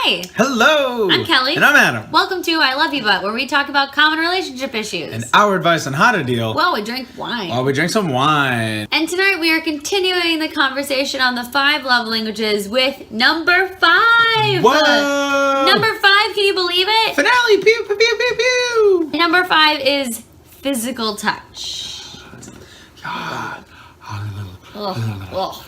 Hi. Hello. I'm Kelly. And I'm Adam. Welcome to I Love You But, where we talk about common relationship issues. And our advice on how to deal Well, we drink wine. while we drink some wine. And tonight we are continuing the conversation on the 5 love languages with number 5. Whoa. Number 5, can you believe it? Finale. Pew, pew, pew, pew, pew. Number 5 is physical touch. God. Ugh.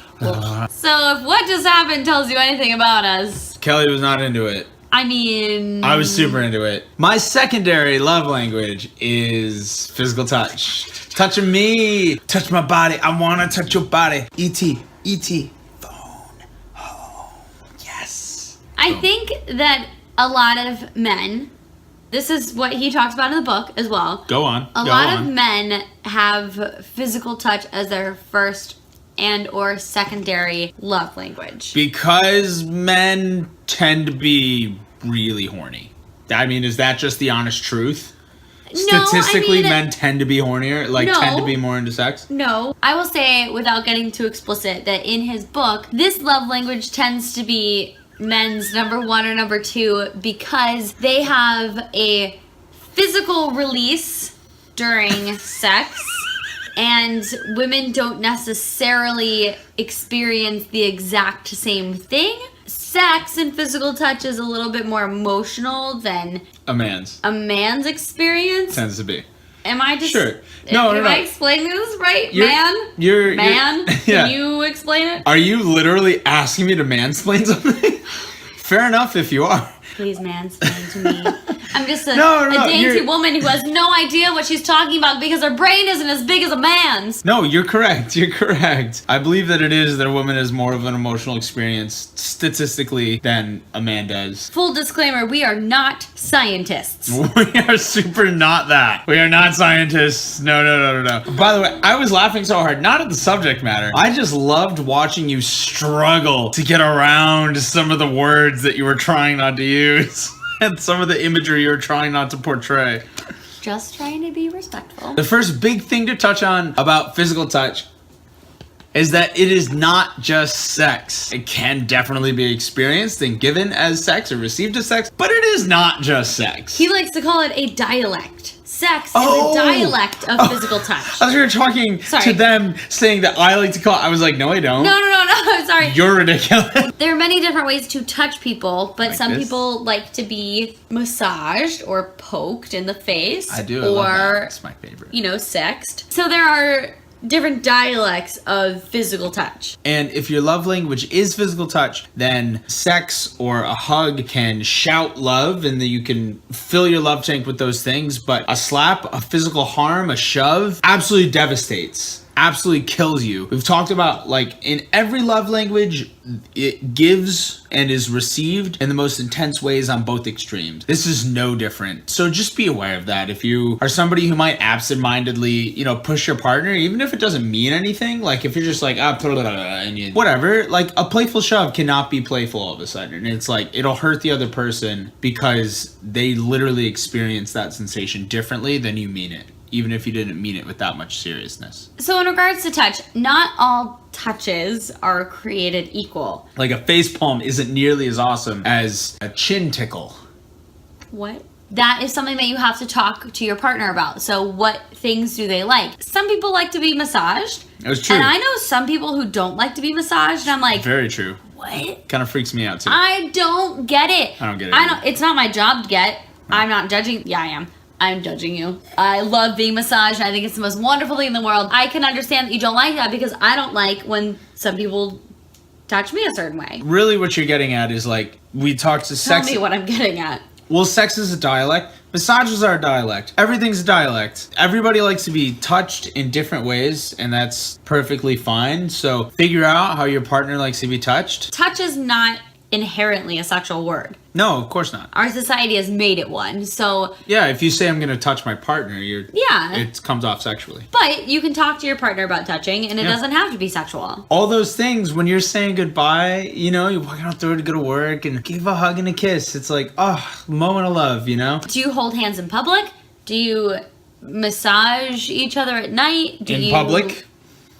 So if what just happened tells you anything about us, Kelly was not into it. I mean... I was super into it. My secondary love language is physical touch. Touching me. Touch my body. I want to touch your body. E.T. E.T. Phone. Home. Yes. I think that a lot of men, this is what he talks about in the book as well. Go on. A lot of men have physical touch as their first and or secondary love language. Because men tend to be really horny. I mean, is that just the honest truth? Statistically, men tend to be hornier, tend to be more into sex? No. I will say, without getting too explicit, that in his book, this love language tends to be men's number 1 or number 2 because they have a physical release during sex. And women don't necessarily experience the exact same thing. Sex and physical touch is a little bit more emotional than a man's experience. Tends to be. Am I just... Sure. No. Am I explaining this right? Man? Yeah. Can you explain it? Are you literally asking me to mansplain something? Fair enough if you are. Please mansplain to me. I'm just a dainty woman who has no idea what she's talking about because her brain isn't as big as a man's. No, you're correct. You're correct. I believe that it is that a woman has more of an emotional experience statistically than a man does. Full disclaimer, we are not scientists. We are super not that. We are not scientists. No. By the way, I was laughing so hard, not at the subject matter. I just loved watching you struggle to get around some of the words that you were trying not to use. And some of the imagery you're trying not to portray. Just trying to be respectful. The first big thing to touch on about physical touch is that it is not just sex. It can definitely be experienced and given as sex or received as sex, but it is not just sex. He likes to call it a dialect. Sex is a dialect of physical touch. As we were talking to them, saying that I like to call it, I was like, no, I don't. No, I'm sorry. You're ridiculous. There are many different ways to touch people, but some people like to be massaged or poked in the face. I do. I love that. It's my favorite. Sexed. So there are different dialects of physical touch. And if your love language is physical touch, then sex or a hug can shout love and then you can fill your love tank with those things. But a slap, a physical harm, a shove absolutely devastates. Absolutely kills you. We've talked about, in every love language, it gives and is received in the most intense ways on both extremes. This is no different. So just be aware of that. If you are somebody who might absentmindedly, push your partner, even if it doesn't mean anything, if you're just and you, whatever, a playful shove cannot be playful all of a sudden. And it's it'll hurt the other person because they literally experience that sensation differently than you mean it. Even if you didn't mean it with that much seriousness. So in regards to touch, not all touches are created equal. Like a face palm isn't nearly as awesome as a chin tickle. What? That is something that you have to talk to your partner about. So what things do they like? Some people like to be massaged. That's true. And I know some people who don't like to be massaged. And I'm like... Very true. What? Kind of freaks me out too. I don't get it. I don't get it. It's not my job to get. No. I'm not judging. Yeah, I am. I'm judging you. I love being massaged. I think it's the most wonderful thing in the world. I can understand that you don't like that because I don't like when some people touch me a certain way. Really what you're getting at is we talked to sex. Tell me what I'm getting at. Well, sex is a dialect. Massages are a dialect. Everything's a dialect. Everybody likes to be touched in different ways, and that's perfectly fine. So figure out how your partner likes to be touched. Touch is not inherently a sexual word. No, of course not. Our society has made it one, so... Yeah, if you say I'm going to touch my partner, it comes off sexually. But you can talk to your partner about touching, and it doesn't have to be sexual. All those things, when you're saying goodbye, you're walking out the door to go to work, and give a hug and a kiss. It's moment of love, Do you hold hands in public? Do you massage each other at night? In public?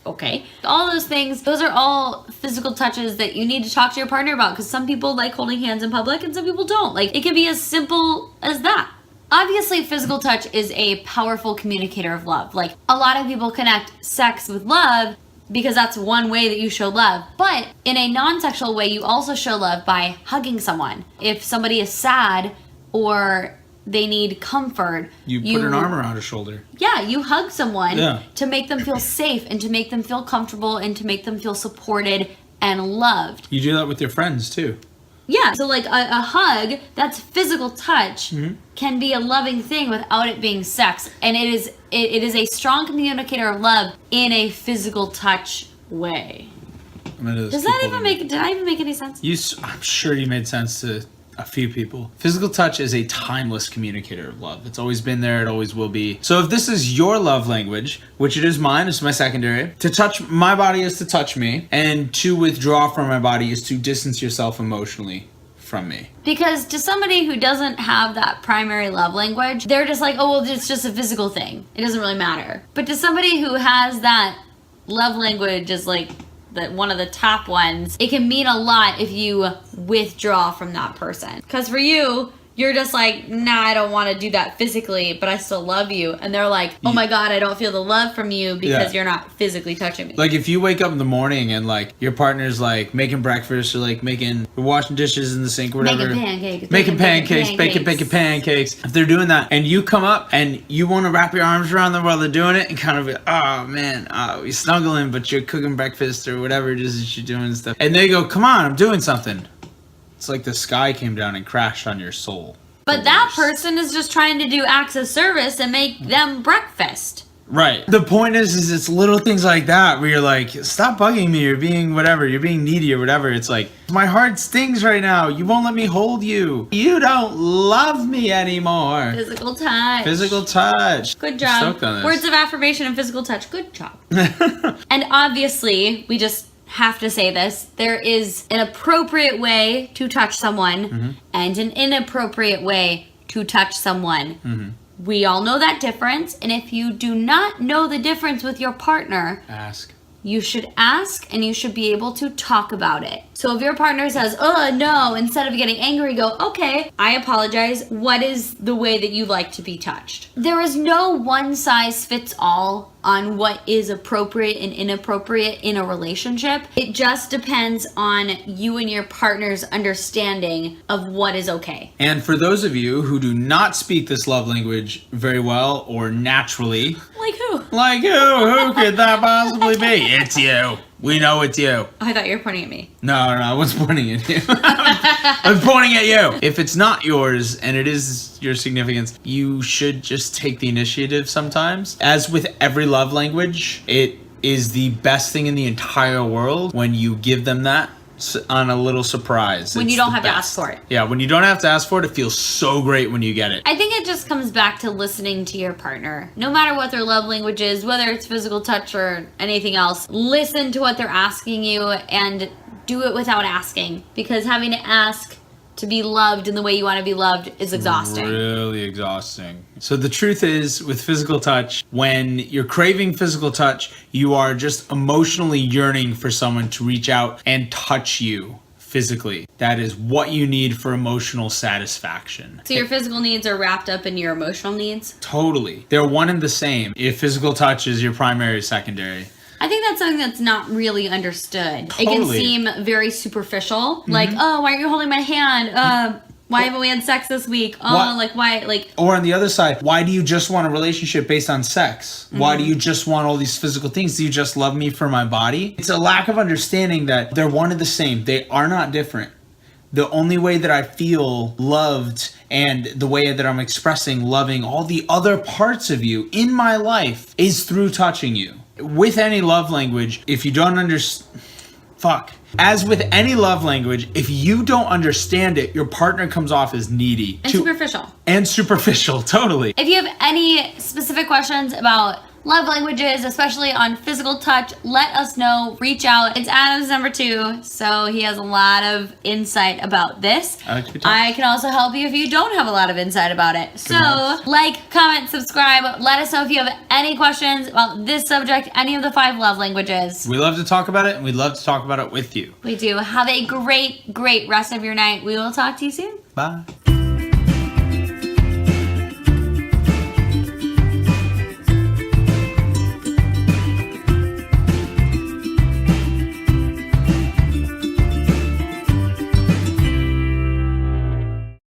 okay. All those things, those are all physical touches that you need to talk to your partner about, because some people like holding hands in public and some people don't. Like, it can be as simple as that. Obviously, physical touch is a powerful communicator of love. Like, a lot of people connect sex with love because that's one way that you show love. But in a non-sexual way, you also show love by hugging someone. If somebody is sad or they need comfort, you put an arm around a shoulder. Yeah, you hug someone to make them feel safe and to make them feel comfortable and to make them feel supported and loved. You do that with your friends too. Yeah, so like a hug, that's physical touch, can be a loving thing without it being sex. And it is a strong communicator of love in a physical touch way. Does that even did I even make any sense? I'm sure you made sense to a few people. Physical touch is a timeless communicator of love. It's always been there. It always will be. So if this is your love language, which it is mine, it's my secondary, to touch my body is to touch me, and to withdraw from my body is to distance yourself emotionally from me. Because to somebody who doesn't have that primary love language, they're just like, oh, well, it's just a physical thing. It doesn't really matter. But to somebody who has that love language as like one of the top ones, it can mean a lot if you withdraw from that person. Because for you, you're just like, nah, I don't want to do that physically, but I still love you. And they're like, oh my God, I don't feel the love from you because you're not physically touching me. Like if you wake up in the morning and like your partner's like making breakfast or like washing dishes in the sink or whatever. Making pancakes. Baking pancakes. If they're doing that and you come up and you want to wrap your arms around them while they're doing it and kind of be, oh man, you're snuggling, but you're cooking breakfast or whatever it is that you're doing and stuff. And they go, come on, I'm doing something. It's like the sky came down and crashed on your soul. But that person is just trying to do acts of service and make them breakfast. Right. The point is it's little things like that where you're like, stop bugging me, you're being whatever, you're being needy or whatever. It's like, my heart stings right now. You won't let me hold you. You don't love me anymore. Physical touch. Physical touch. Good job. Words of affirmation and physical touch. Good job. And obviously, we just have to say this, there is an appropriate way to touch someone and an inappropriate way to touch someone. We all know that difference, and if you do not know the difference with your partner, ask. You should ask, and you should be able to talk about it. So if your partner says, oh, no, instead of getting angry, go, okay, I apologize. What is the way that you like to be touched? There is no one size fits all on what is appropriate and inappropriate in a relationship. It just depends on you and your partner's understanding of what is okay. And for those of you who do not speak this love language very well or naturally. Like who? Like who? Who could that possibly be? It's you. We know it's you. I thought you were pointing at me. No, I was pointing at you. I was pointing at you. If it's not yours and it is your significance, you should just take the initiative sometimes. As with every love language, it is the best thing in the entire world when you give them that on a little surprise. When you don't have to ask for it. Yeah, when you don't have to ask for it, it feels so great when you get it. I think it just comes back to listening to your partner. No matter what their love language is, whether it's physical touch or anything else, listen to what they're asking you and do it without asking. Because having to ask to be loved in the way you want to be loved is exhausting. Really exhausting. So the truth is, with physical touch, when you're craving physical touch, you are just emotionally yearning for someone to reach out and touch you physically. That is what you need for emotional satisfaction. So your physical needs are wrapped up in your emotional needs? Totally. They're one and the same. If physical touch is your primary or secondary. I think that's something that's not really understood. Totally. It can seem very superficial. Like, oh, why aren't you holding my hand? Why haven't we had sex this week? Oh, like, why? Like. Or on the other side, why do you just want a relationship based on sex? Why do you just want all these physical things? Do you just love me for my body? It's a lack of understanding that they're one and the same. They are not different. The only way that I feel loved and the way that I'm expressing loving all the other parts of you in my life is through touching you. With any love language, if you don't understand, as with any love language, if you don't understand it, your partner comes off as needy. And superficial. And superficial, totally. If you have any specific questions about love languages, especially on physical touch, let us know. Reach out. It's Adam's number 2, so he has a lot of insight about this. I can also help you if you don't have a lot of insight about it. So, like, comment, subscribe. Let us know if you have any questions about this subject, any of the 5 love languages. We love to talk about it, and we'd love to talk about it with you. We do. Have a great, great rest of your night. We will talk to you soon. Bye.